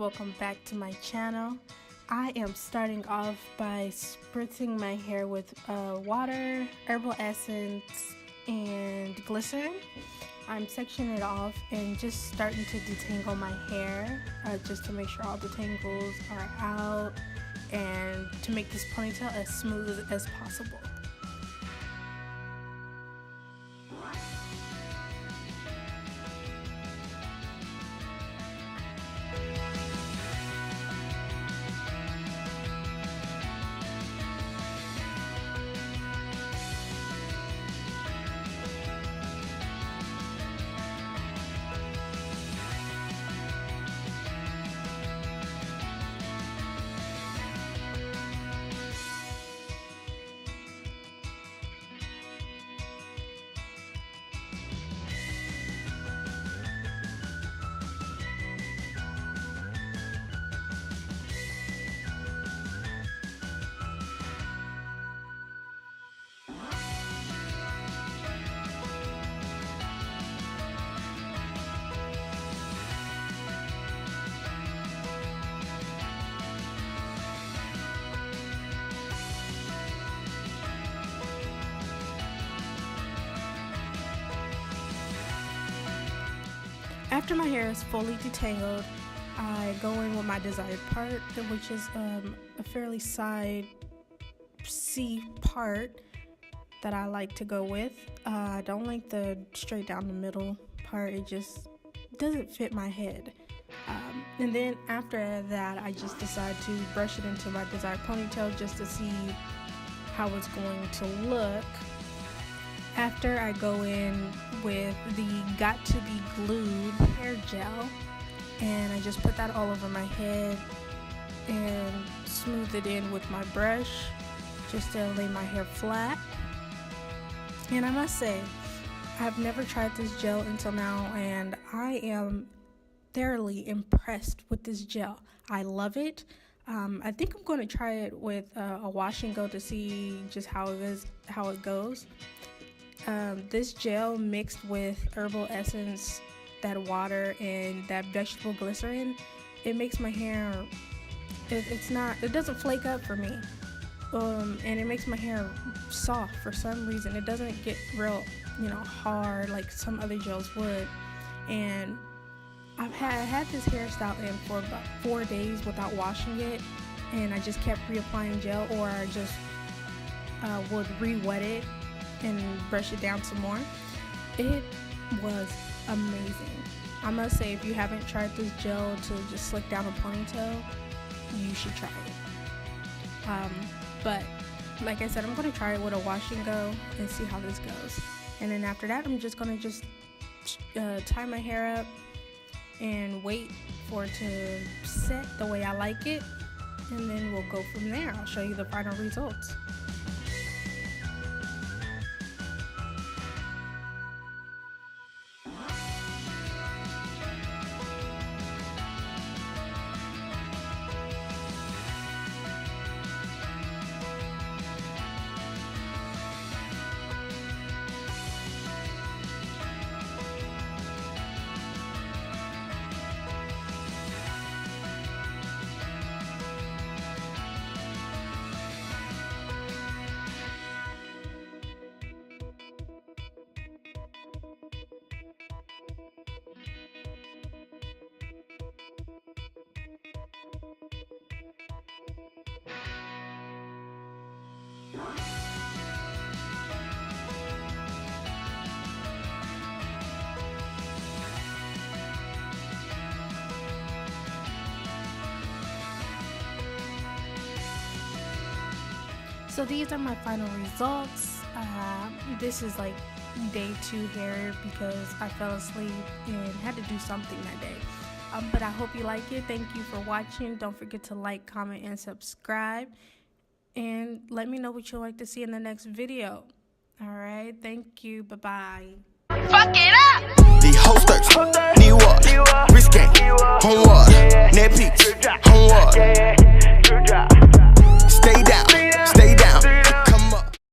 welcome back to my channel. I am starting off by spritzing my hair with water, herbal essence, and glycerin. I'm sectioning it off and just starting to detangle my hair just to make sure all the tangles are out and to make this ponytail as smooth as possible. After my hair is fully detangled, I go in with my desired part, which is a fairly side C part that I like to go with. I don't like the straight down the middle part. It just doesn't fit my head. And then after that, I just decide to brush it into my desired ponytail just to see how it's going to look. After, I go in with the Got To Be Glued hair gel, and I just put that all over my head and smooth it in with my brush just to lay my hair flat. And I must say, I've never tried this gel until now, and I am thoroughly impressed with this gel. I love it. I think I'm going to try it with a wash and go to see just how it goes. This gel mixed with herbal essence, that water, and that vegetable glycerin, it makes my hair, it doesn't flake up for me, and it makes my hair soft for some reason. It doesn't get real, hard like some other gels would. And I had this hairstyle in for about 4 days without washing it, and I just kept reapplying gel, or I just would re-wet it and brush it down some more. It was amazing. I must say, if you haven't tried this gel to just slick down a ponytail, you should try it. But like I said, I'm going to try it with a wash and go and see how this goes. And then after that, I'm just going to tie my hair up and wait for it to set the way I like it, and then we'll go from there. I'll show you the final results. So these are my final results. This is like day 2 hair because I fell asleep and had to do something that day. But I hope you like it. Thank you for watching. Don't forget to like, comment, and subscribe. And let me know what you'd like to see in the next video. Alright, thank you. Bye-bye. Fuck it up! The hosters, need what? Risque, homework, net peaks, homework. Stay down.